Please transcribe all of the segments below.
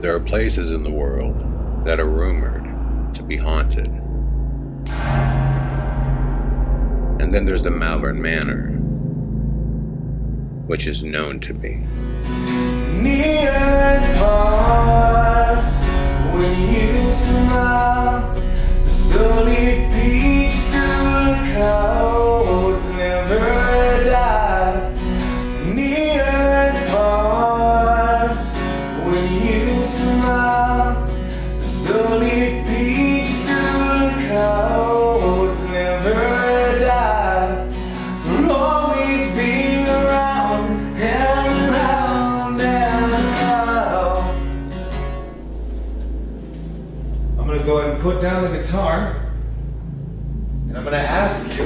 There are places in the world that are rumored to be haunted. And then there's the Malvern Manor, which is known to be. Near and far, when you smile, the slowly peeks through the clouds, never die. Near and far, when you smile, the slowly peeks through the clouds, never die. For always being around and around and around. I'm gonna go ahead and put down the guitar, and I'm gonna ask you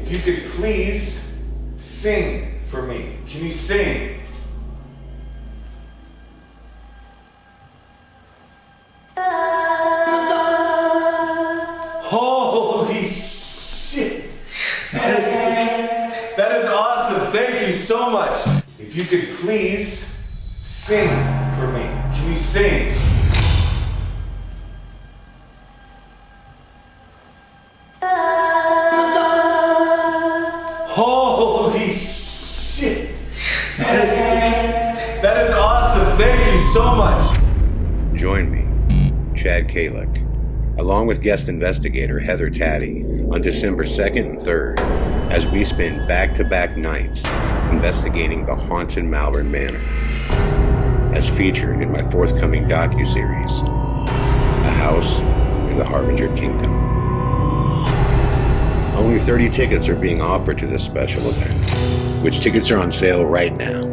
if you could please sing for me. Can you sing? Holy shit! That is awesome. Thank you so much. If you could please sing for me. Can you sing? Holy shit! That is awesome. Thank you so much. Join me, Chad Calek, along with guest investigator Heather Taddy, on December 2nd and 3rd, as we spend back-to-back nights investigating the haunted Malvern Manor, as featured in my forthcoming docuseries, A House in the Harbinger Kingdom. Only 30 tickets are being offered to this special event, which tickets are on sale right now.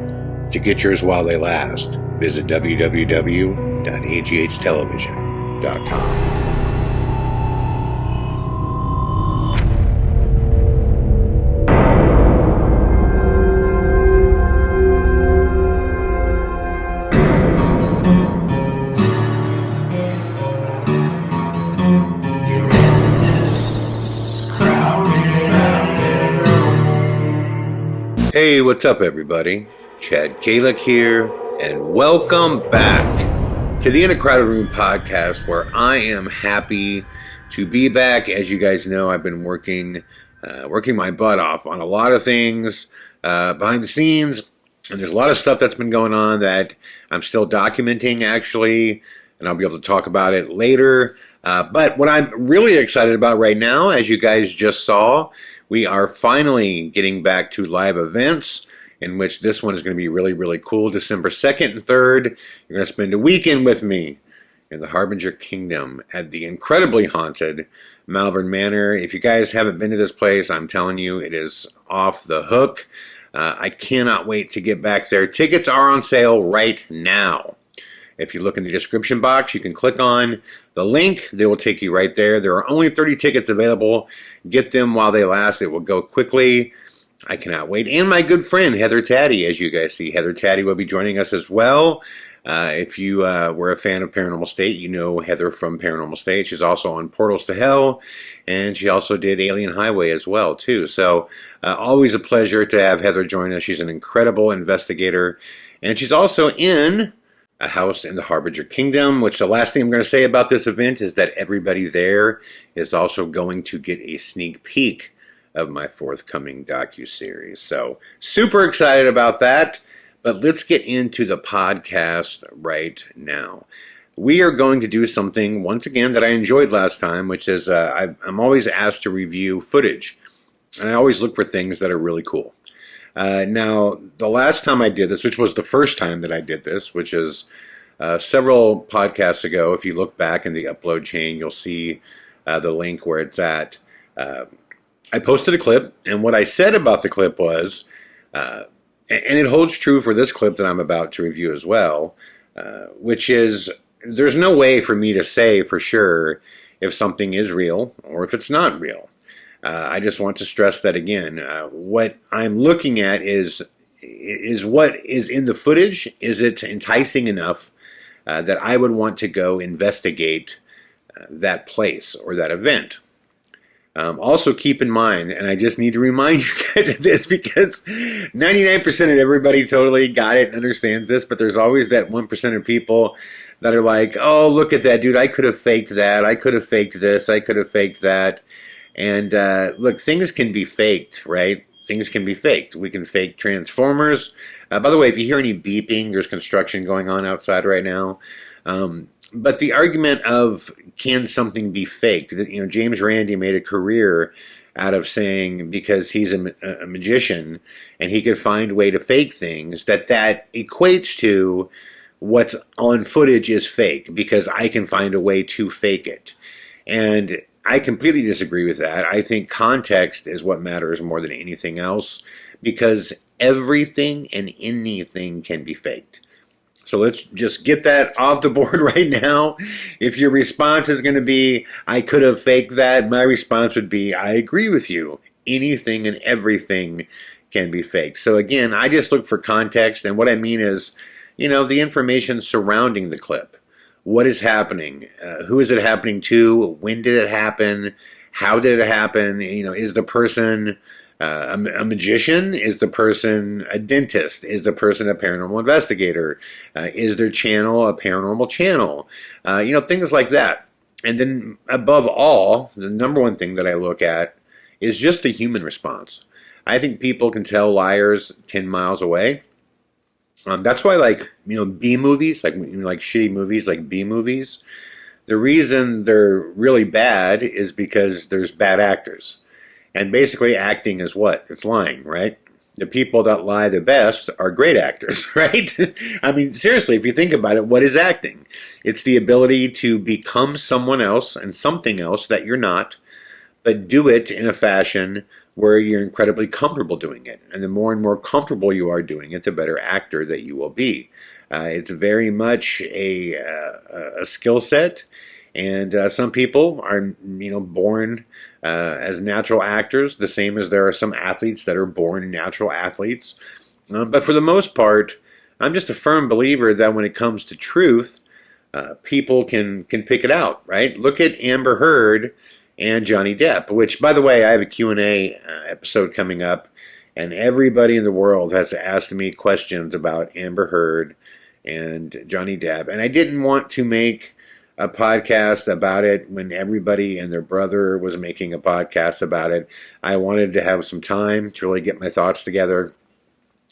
To get yours while they last, visit www.aghtelevision.com. Hey, what's up everybody? Chad Calek here, and welcome back to the In a Crowded Room podcast, where I am happy to be back. As you guys know, I've been working my butt off on a lot of things behind the scenes, and there's a lot of stuff that's been going on that I'm still documenting actually, and I'll be able to talk about it later. But what I'm really excited about right now, as you guys just saw, we are finally getting back to live events, in which this one is going to be really, really cool. December 2nd and 3rd, you're going to spend a weekend with me in the Harbinger Kingdom at the incredibly haunted Malvern Manor. If you guys haven't been to this place, I'm telling you, it is off the hook. I cannot wait to get back there. Tickets are on sale right now. If you look in the description box, you can click on the link. They will take you right there. There are only 30 tickets available. Get them while they last. It will go quickly. I cannot wait. And my good friend, Heather Taddy, as you guys see. Heather Taddy will be joining us as well. If you were a fan of Paranormal State, you know Heather from Paranormal State. She's also on Portals to Hell, and she also did Alien Highway as well, too. So always a pleasure to have Heather join us. She's an incredible investigator, and she's also in A House in the Harbinger Kingdom, which the last thing I'm going to say about this event is that everybody there is also going to get a sneak peek of my forthcoming docuseries. So super excited about that, but let's get into the podcast right now. We are going to do something, once again, that I enjoyed last time, which is I'm always asked to review footage, and I always look for things that are really cool. Now, the last time I did this, which was the first time that I did this, which is several podcasts ago, if you look back in the upload chain, you'll see the link where it's at. I posted a clip, and what I said about the clip was, and it holds true for this clip that I'm about to review as well, which is, there's no way for me to say for sure if something is real or if it's not real. I just want to stress that again. What I'm looking at is what is in the footage. Is it enticing enough that I would want to go investigate that place or that event? Also, keep in mind, and I just need to remind you guys of this because 99% of everybody totally got it and understands this, but there's always that 1% of people that are like, oh, look at that, dude. I could have faked that. I could have faked this. I could have faked that. And look, things can be faked, right? Things can be faked. We can fake transformers. By the way, if you hear any beeping, there's construction going on outside right now. But the argument of can something be faked? James Randi made a career out of saying because he's a magician and he could find a way to fake things that equates to what's on footage is fake because I can find a way to fake it. And I completely disagree with that. I think context is what matters more than anything else because everything and anything can be faked. So let's just get that off the board right now. If your response is going to be, I could have faked that, my response would be, I agree with you. Anything and everything can be faked. So again, I just look for context, and what I mean is, the information surrounding the clip. What is happening? Who is it happening to? When did it happen? How did it happen? Is the person a magician? Is the person a dentist? Is the person a paranormal investigator? Is their channel a paranormal channel? Things like that. And then above all, the number one thing that I look at is just the human response. I think people can tell liars 10 miles away. That's why, B movies, like shitty movies, like B movies, the reason they're really bad is because there's bad actors. And basically acting is what? It's lying, right? The people that lie the best are great actors, right? I mean, seriously, if you think about it, what is acting? It's the ability to become someone else and something else that you're not, but do it in a fashion where you're incredibly comfortable doing it. And the more and more comfortable you are doing it, the better actor that you will be. It's very much a skill set. And some people are, born as natural actors, the same as there are some athletes that are born natural athletes. But for the most part, I'm just a firm believer that when it comes to truth, people can pick it out, right? Look at Amber Heard and Johnny Depp, which, by the way, I have a Q&A episode coming up, and everybody in the world has asked me questions about Amber Heard and Johnny Depp. And I didn't want to make a podcast about it when everybody and their brother was making a podcast about it. I wanted to have some time to really get my thoughts together.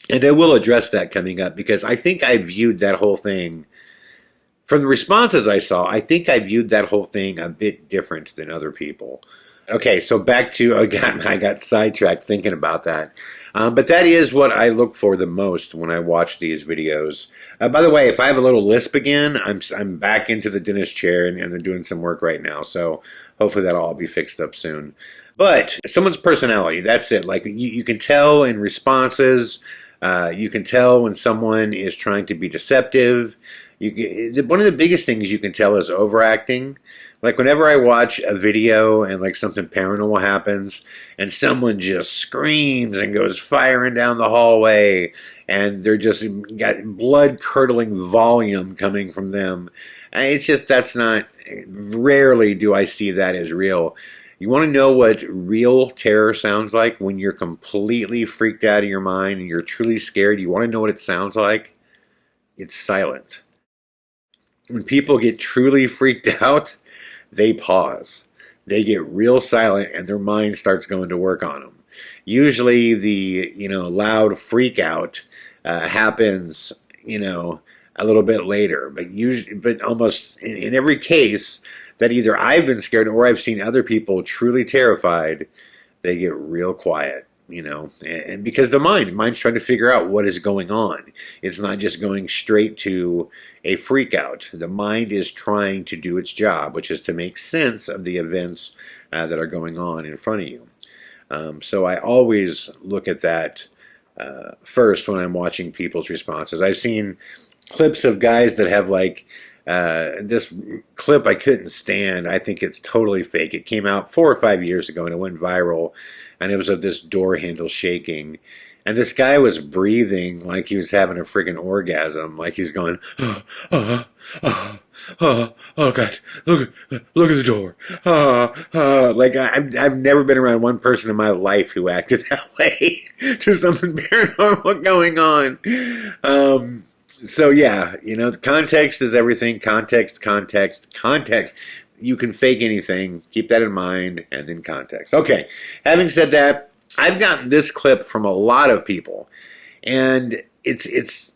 And I will address that coming up because I think I viewed that whole thing, from the responses I saw, I think I viewed that whole thing a bit different than other people. Okay, so back to, I got sidetracked thinking about that. But that is what I look for the most when I watch these videos. By the way, if I have a little lisp again, I'm back into the dentist chair and they're doing some work right now. So hopefully that'll all be fixed up soon. But someone's personality, that's it. Like you can tell in responses, you can tell when someone is trying to be deceptive. One of the biggest things you can tell is overacting. Like whenever I watch a video and like something paranormal happens and someone just screams and goes firing down the hallway and they're just got blood curdling volume coming from them. It's just, rarely do I see that as real. You want to know what real terror sounds like when you're completely freaked out of your mind and you're truly scared? You want to know what it sounds like? It's silent. When people get truly freaked out, they pause. They get real silent and their mind starts going to work on them. Usually the, loud freak out happens, a little bit later, but almost in every case that either I've been scared or I've seen other people truly terrified, they get real quiet. And because the mind's trying to figure out what is going on. It's not just going straight to a freak out. The mind is trying to do its job, which is to make sense of the events that are going on in front of you. So I always look at that first when I'm watching people's responses. I've seen clips of guys that have this clip I couldn't stand. I think it's totally fake. It came out 4 or 5 years ago and it went viral. And it was of this door handle shaking. And this guy was breathing like he was having a friggin' orgasm. Like he was going, oh God, look at the door. Like I've never been around one person in my life who acted that way. Just something paranormal going on. So yeah, context is everything. Context. You can fake anything. Keep that in mind, and then context. Okay. Having said that, I've gotten this clip from a lot of people, and it's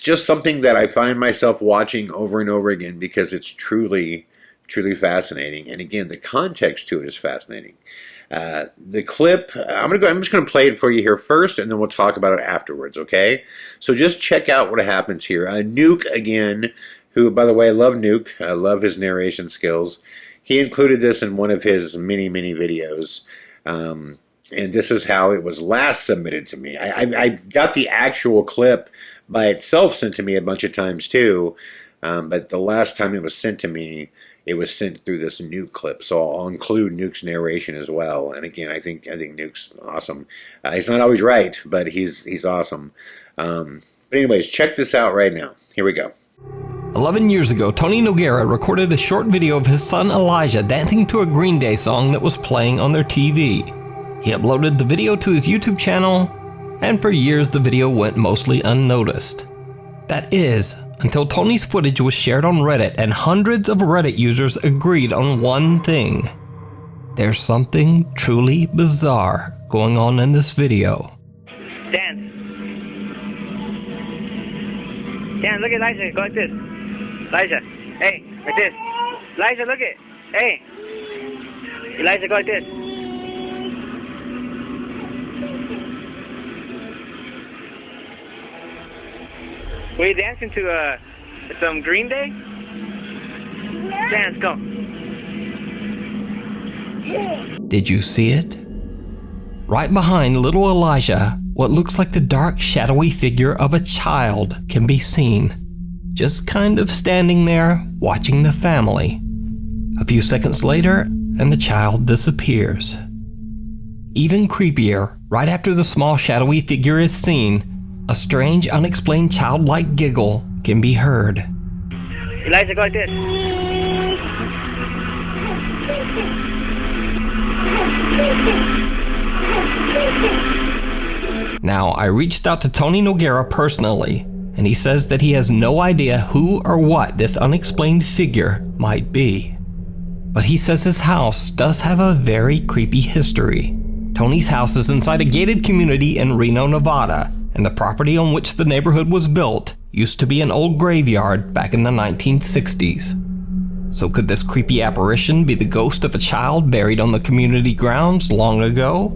just something that I find myself watching over and over again because it's truly fascinating. And again, the context to it is fascinating. The clip, I'm just going to play it for you here first, and then we'll talk about it afterwards, okay? So just check out what happens here. Nuke, again, who, by the way, I love Nuke. I love his narration skills. He included this in one of his many videos. And this is how it was last submitted to me. I got the actual clip by itself sent to me a bunch of times too, but the last time it was sent to me, it was sent through this Nuke clip. So I'll include Nuke's narration as well. And again, I think Nuke's awesome. He's not always right, but he's awesome. But anyways, check this out right now. Here we go. 11 years ago, Tony Noguera recorded a short video of his son Elijah dancing to a Green Day song that was playing on their TV. He uploaded the video to his YouTube channel, and for years the video went mostly unnoticed. That is, until Tony's footage was shared on Reddit and hundreds of Reddit users agreed on one thing. There's something truly bizarre going on in this video. Dan, look at Elijah, go like this. Elijah, hey, like this. Elijah, look it. Hey. Elijah, go like this. Were you dancing to some Green Day? Dance, go. Did you see it? Right behind little Elijah, what looks like the dark, shadowy figure of a child can be seen, just kind of standing there, watching the family. A few seconds later, and the child disappears. Even creepier, right after the small, shadowy figure is seen, a strange, unexplained childlike giggle can be heard. Elijah, go like this. Now, I reached out to Tony Noguera personally, and he says that he has no idea who or what this unexplained figure might be. But he says his house does have a very creepy history. Tony's house is inside a gated community in Reno, Nevada, and the property on which the neighborhood was built used to be an old graveyard back in the 1960s. So could this creepy apparition be the ghost of a child buried on the community grounds long ago?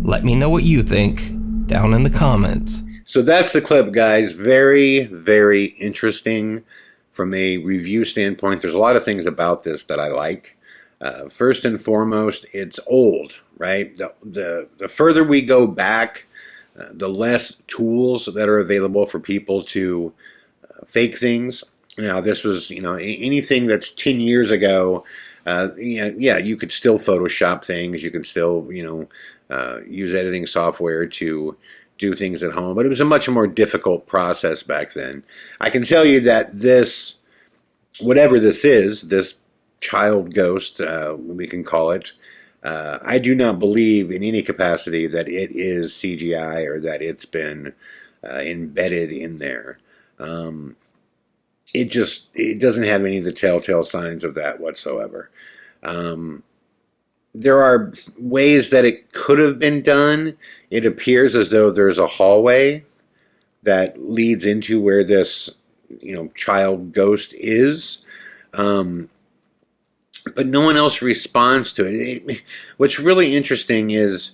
Let me know what you think down in the comments. So that's the clip, guys. Very interesting from a review standpoint. There's a lot of things about this that I like. First and foremost, it's old, right? The further we go back, the less tools that are available for people to fake things. Now, this was, anything that's 10 years ago, you could still Photoshop things. You could still, use editing software to do things at home. But it was a much more difficult process back then. I can tell you that this, whatever this is, this child ghost, we can call it, I do not believe in any capacity that it is CGI or that it's been embedded in there. It doesn't have any of the telltale signs of that whatsoever. There are ways that it could have been done. It appears as though there's a hallway that leads into where this, child ghost is. But no one else responds to it. What's really interesting is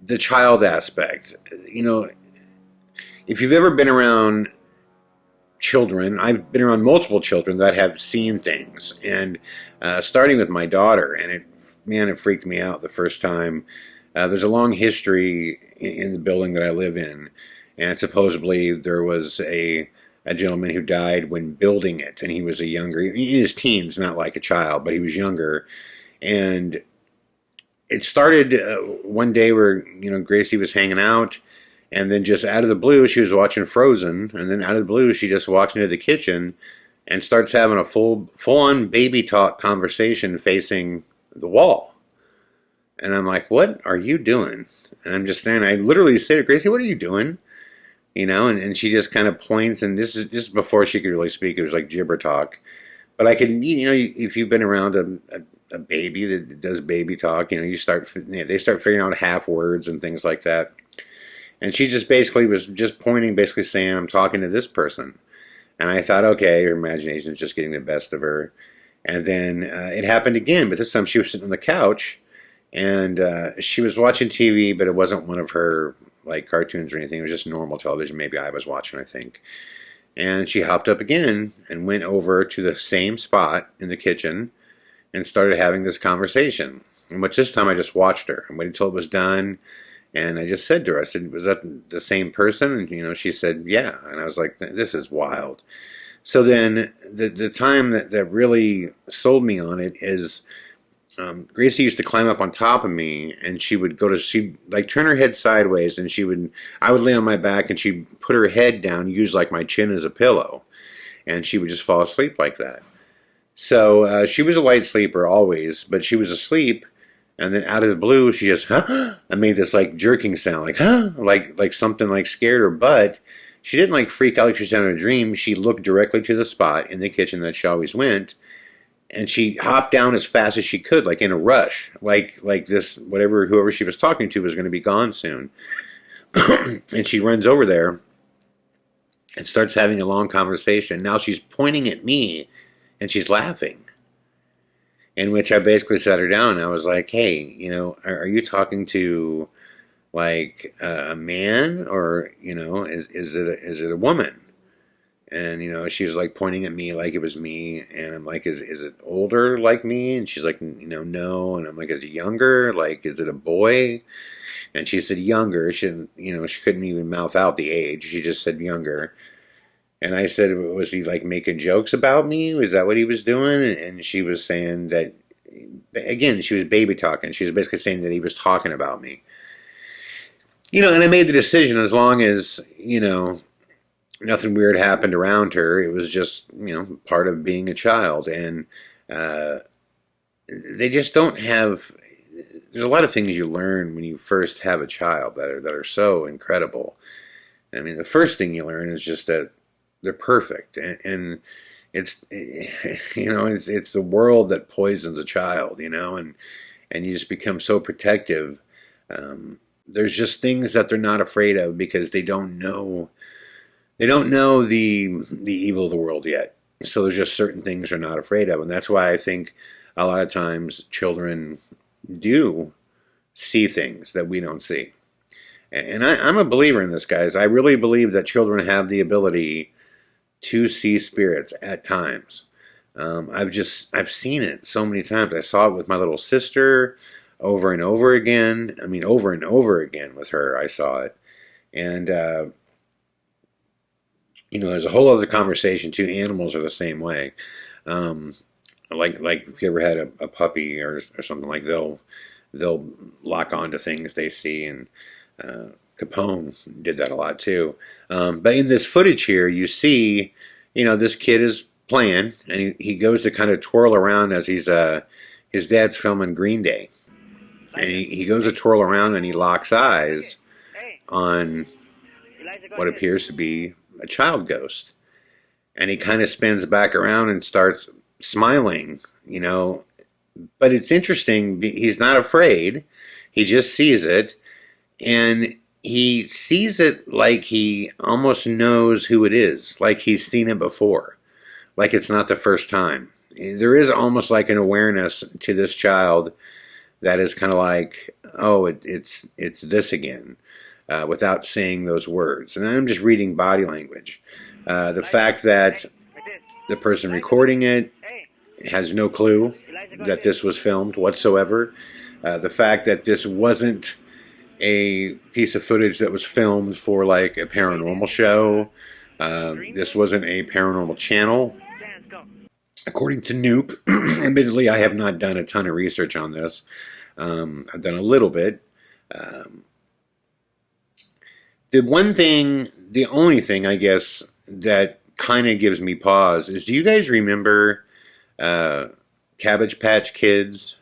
the child aspect. If you've ever been around children, I've been around multiple children that have seen things, and starting with my daughter, and it freaked me out the first time. There's a long history in the building that I live in, and supposedly there was a gentleman who died when building it, and he was in his teens, not like a child, but he was younger. And it started one day where, Gracie was hanging out, and then just out of the blue, she was watching Frozen, and then out of the blue, she just walks into the kitchen, and starts having a full-on baby talk conversation facing the wall. And I'm like, what are you doing? And I'm just standing. I literally say to Gracie, what are you doing? And she just kind of points, and this is just before she could really speak. It was like gibber talk. But I can, if you've been around a baby that does baby talk, they start figuring out half words and things like that. And she just basically was just pointing, basically saying, I'm talking to this person. And I thought, okay, her imagination is just getting the best of her. And then it happened again, but this time she was sitting on the couch, and she was watching TV, but it wasn't one of her like cartoons or anything. It was just normal television. Maybe I was watching, I think. And she hopped up again and went over to the same spot in the kitchen and started having this conversation. And which this time I just watched her and waited until it was done. And I just said to her, I said, was that the same person? And, she said, yeah. And I was like, this is wild. So then the time that really sold me on it is Gracie used to climb up on top of me, and she'd turn her head sideways, and I would lay on my back, and she'd put her head down, use like my chin as a pillow, and she would just fall asleep like that. So she was a light sleeper always, but she was asleep, and then out of the blue, she just, I made this like jerking sound, like, like something like scared her, but she didn't like freak out like she was having a dream. She looked directly to the spot in the kitchen that she always went, and she hopped down as fast as she could, like in a rush, like this, whoever she was talking to was going to be gone soon. And she runs over there and starts having a long conversation. Now she's pointing at me, and she's laughing. In which I basically sat her down, and I was like, hey, are you talking to like a man, or, is it a woman? And, she was like pointing at me like it was me. And I'm like, is it older like me? And she's like, no. And I'm like, is it younger? Like, is it a boy? And she said younger. She couldn't even mouth out the age. She just said younger. And I said, was he like making jokes about me? Was that what he was doing? And she was saying that, again, she was baby talking. She was basically saying that he was talking about me. And I made the decision, as long as, nothing weird happened around her. It was just, part of being a child. And they just don't have, there's a lot of things you learn when you first have a child that are so incredible. I mean, the first thing you learn is just that they're perfect. And it's, it's the world that poisons a child, and you just become so protective. There's just things that they're not afraid of because they don't know the evil of the world yet. So there's just certain things they're not afraid of. And that's why I think a lot of times children do see things that we don't see. And I'm a believer in this, guys. I really believe that children have the ability to see spirits at times. I've seen it so many times. I saw it with my little sister over and over again. I mean, over and over again with her, I saw it. And, there's a whole other conversation too. Animals are the same way. Like if you ever had a puppy or something, like they'll lock onto things they see, and Capone did that a lot too. But in this footage here, you see, this kid is playing, and he goes to kind of twirl around as his dad's filming Green Day, and he goes to twirl around, and he locks eyes on what appears to be a child ghost, and he kind of spins back around and starts smiling, but it's interesting. He's not afraid. He just sees it, and he sees it like he almost knows who it is, like he's seen it before, like it's not the first time. There is almost like an awareness to this child that is kind of like, oh, it's this again. Without saying those words. And I'm just reading body language. The fact that the person recording it has no clue that this was filmed whatsoever. The fact that this wasn't a piece of footage that was filmed for like a paranormal show. This wasn't a paranormal channel. According to Noop, admittedly, I have not done a ton of research on this. I've done a little bit. The only thing, I guess, that kind of gives me pause is, do you guys remember Cabbage Patch Kids?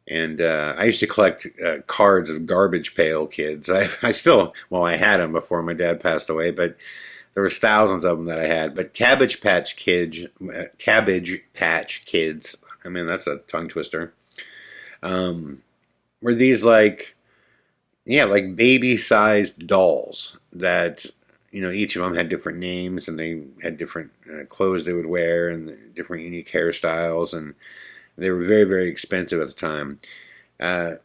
And I used to collect cards of Garbage Pail Kids. I still, well, I had them before my dad passed away, but there was thousands of them that I had. But Cabbage Patch Kids, I mean, that's a tongue twister. Were these like baby-sized dolls that, each of them had different names, and they had different clothes they would wear and different unique hairstyles, and they were very, very expensive at the time. That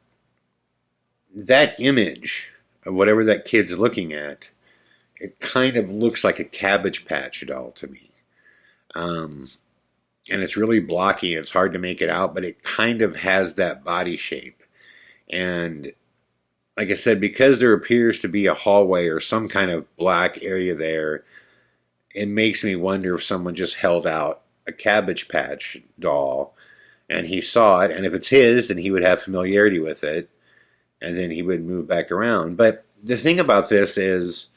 image of whatever that kid's looking at, it kind of looks like a Cabbage Patch doll to me. And it's really blocky. It's hard to make it out, but it kind of has that body shape. And like I said, because there appears to be a hallway or some kind of black area there, it makes me wonder if someone just held out a Cabbage Patch doll and he saw it, and if it's his, then he would have familiarity with it, and then he would move back around. But the thing about this is,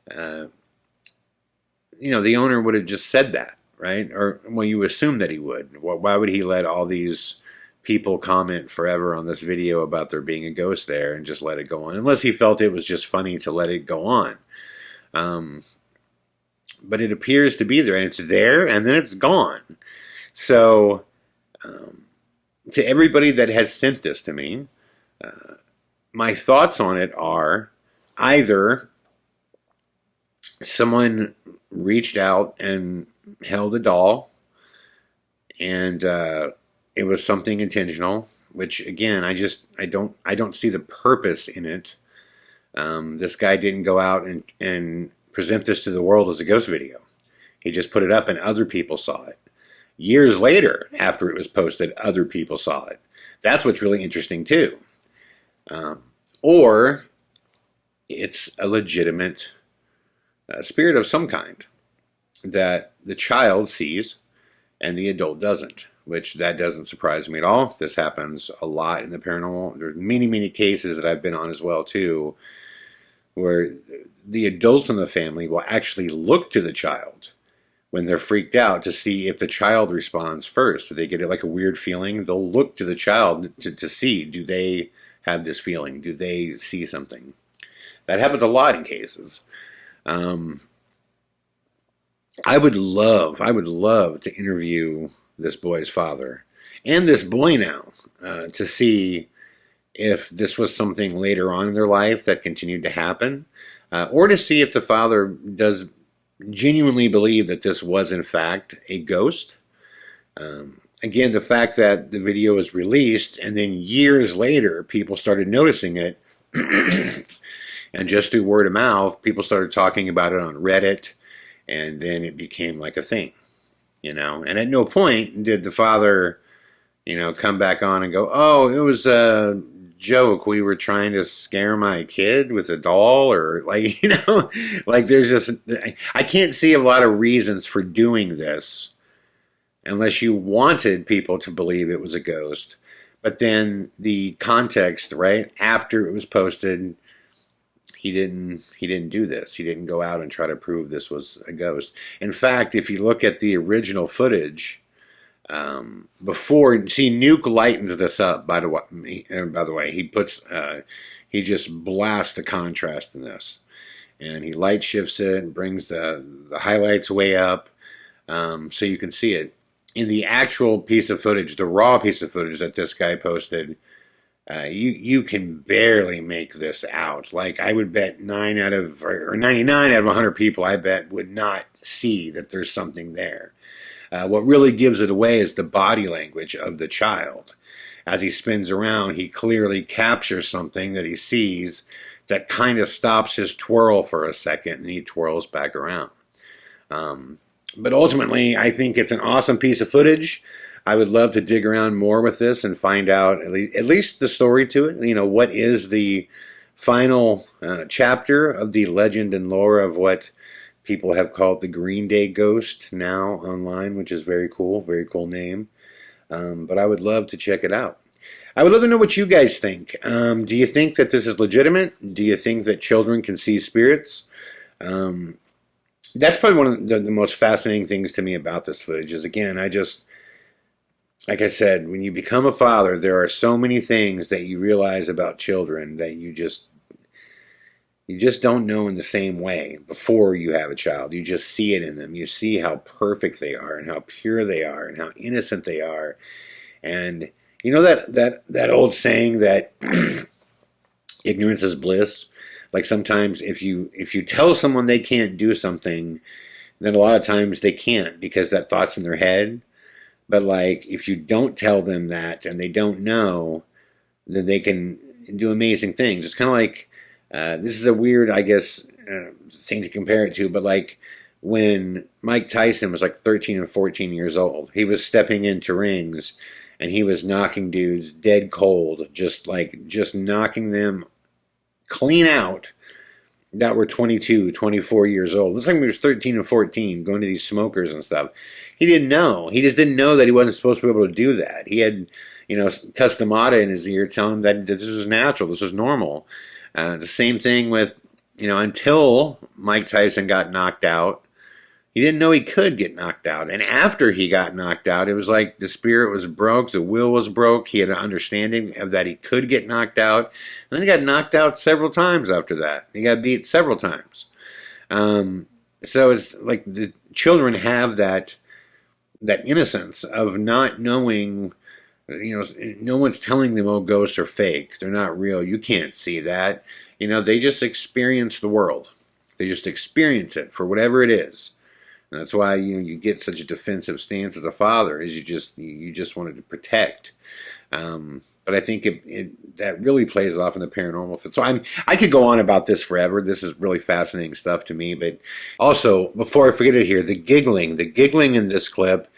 the owner would have just said that, right? Or, well, you assume that he would. Why would he let all these people comment forever on this video about there being a ghost there and just let it go on? Unless he felt it was just funny to let it go on. But it appears to be there, and it's there, and then it's gone. So, to everybody that has sent this to me, my thoughts on it are either someone reached out and held a doll, and it was something intentional, which again, I don't see the purpose in it. This guy didn't go out and present this to the world as a ghost video. He just put it up and other people saw it. Years later, after it was posted, other people saw it. That's what's really interesting too. Or it's a legitimate spirit of some kind that the child sees and the adult doesn't, which that doesn't surprise me at all. This happens a lot in the paranormal. There's many, many cases that I've been on as well too, where the adults in the family will actually look to the child when they're freaked out to see if the child responds first. Do they get like a weird feeling? They'll look to the child to see, do they have this feeling? Do they see something? That happens a lot in cases. I would love to interview this boy's father and this boy now to see if this was something later on in their life that continued to happen, or to see if the father does genuinely believe that this was in fact a ghost. Again, the fact that the video was released and then years later people started noticing it and just through word of mouth people started talking about it on Reddit, and then it became like a thing, and at no point did the father come back on and go, oh, it was a joke, we were trying to scare my kid with a doll, or like there's just, I can't see a lot of reasons for doing this unless you wanted people to believe it was a ghost. But then the context, right after it was posted, he didn't do this. He didn't go out and try to prove this was a ghost. In fact, if you look at the original footage, before, see, Nuke lightens this up, by the way, he just blasts the contrast in this, and he light shifts it and brings the highlights way up, so you can see it. In the actual piece of footage, the raw piece of footage that this guy posted, you can barely make this out. Like, I would bet 99 out of 100 people, I bet, would not see that there's something there. What really gives it away is the body language of the child. As he spins around, he clearly captures something that he sees that kind of stops his twirl for a second, and he twirls back around. But ultimately, I think it's an awesome piece of footage. I would love to dig around more with this and find out at least the story to it. What is the final chapter of the legend and lore of what people have called the Green Day Ghost now online, which is very cool name. But I would love to check it out. I would love to know what you guys think. Do you think that this is legitimate? Do you think that children can see spirits? that's probably one of the most fascinating things to me about this footage is, again, like I said, when you become a father, there are so many things that you realize about children that you just don't know in the same way before you have a child. You just see it in them. You see how perfect they are and how pure they are and how innocent they are. And you know that old saying that ignorance is bliss? Like sometimes if you tell someone they can't do something, then a lot of times they can't because that thought's in their head. But like if you don't tell them that and they don't know, then they can do amazing things. It's kind of like, this is a weird, I guess, thing to compare it to, but like when Mike Tyson was like 13 and 14 years old, he was stepping into rings and he was knocking dudes dead cold, just knocking them clean out that were 22, 24 years old. It's like when he was 13 and 14 going to these smokers and stuff. He didn't know. He just didn't know that he wasn't supposed to be able to do that. He had, Customata in his ear telling him that this was natural, this was normal. The same thing with, until Mike Tyson got knocked out, he didn't know he could get knocked out. And after he got knocked out, it was like the spirit was broke, the will was broke. He had an understanding of that he could get knocked out. And then he got knocked out several times after that. He got beat several times. So it's like the children have that innocence of not knowing. No one's telling them, oh, ghosts are fake. They're not real. You can't see that. They just experience the world. They just experience it for whatever it is. And that's why you get such a defensive stance as a father, is you just wanted to protect. But I think that really plays off in the paranormal. So I could go on about this forever. This is really fascinating stuff to me. But also, before I forget it here, the giggling in this clip,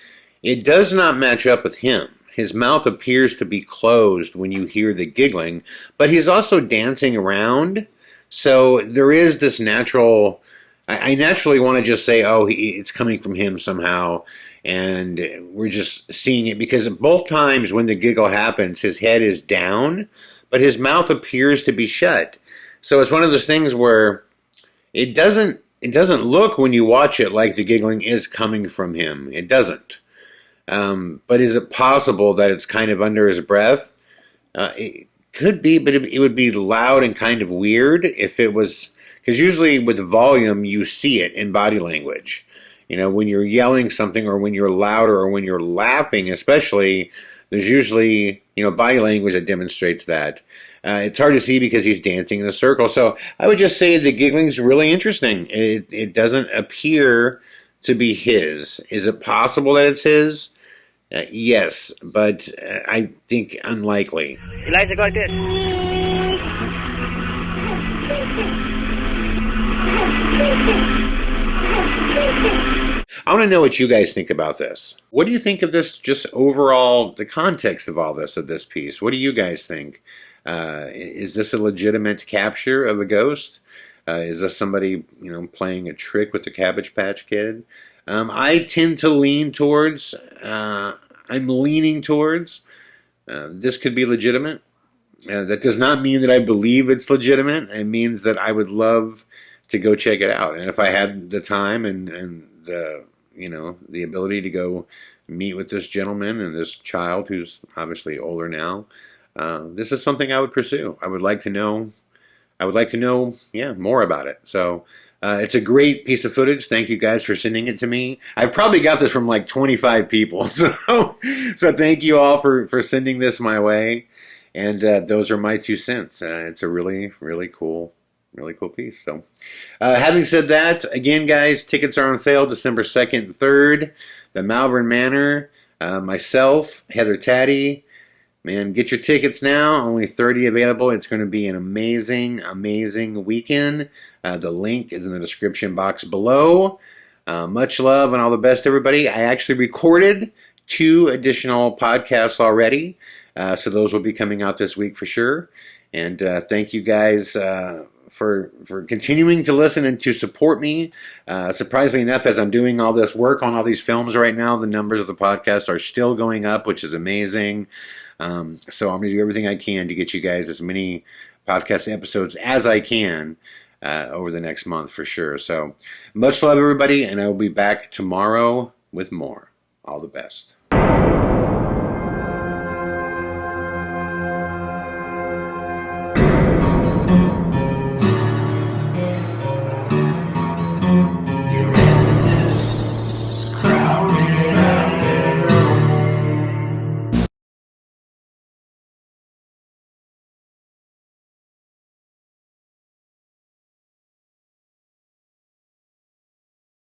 it does not match up with him. His mouth appears to be closed when you hear the giggling, but he's also dancing around. So there is this natural, I naturally want to just say, oh, it's coming from him somehow. And we're just seeing it because both times when the giggle happens, his head is down, but his mouth appears to be shut. So it's one of those things where it doesn't look when you watch it like the giggling is coming from him. It doesn't. But is it possible that it's kind of under his breath? It could be, but it would be loud and kind of weird if it was, because usually with volume, you see it in body language. When you're yelling something or when you're louder or when you're laughing, especially, there's usually, body language that demonstrates that. It's hard to see because he's dancing in a circle. So I would just say the giggling is really interesting. It doesn't appear to be his. Is it possible that it's his? Yes, but I think unlikely. Elijah, go like this. I want to know what you guys think about this. What do you think of this, just overall, the context of all this, of this piece? What do you guys think? Is this a legitimate capture of a ghost? Is this somebody, playing a trick with the Cabbage Patch Kid? I tend to lean towards, this could be legitimate. That does not mean that I believe it's legitimate. It means that I would love to go check it out. And if I had the time and the, the ability to go meet with this gentleman and this child who's obviously older now, this is something I would pursue. I would like to know, more about it. So, it's a great piece of footage. Thank you guys for sending it to me. I've probably got this from like 25 people. So thank you all for sending this my way. And those are my 2 cents. It's a really, really cool piece. So having said that, again, guys, tickets are on sale December 2nd and 3rd. The Malvern Manor, myself, Heather Taddy. Man, get your tickets now. Only 30 available. It's going to be an amazing, amazing weekend. The link is in the description box below. Much love and all the best, everybody. I actually recorded 2 additional podcasts already, so those will be coming out this week for sure. And thank you guys for continuing to listen and to support me. Surprisingly enough, as I'm doing all this work on all these films right now, the numbers of the podcast are still going up, which is amazing. So I'm going to do everything I can to get you guys as many podcast episodes as I can. over the next month for sure. So much love, everybody, and I will be back tomorrow with more. All the best.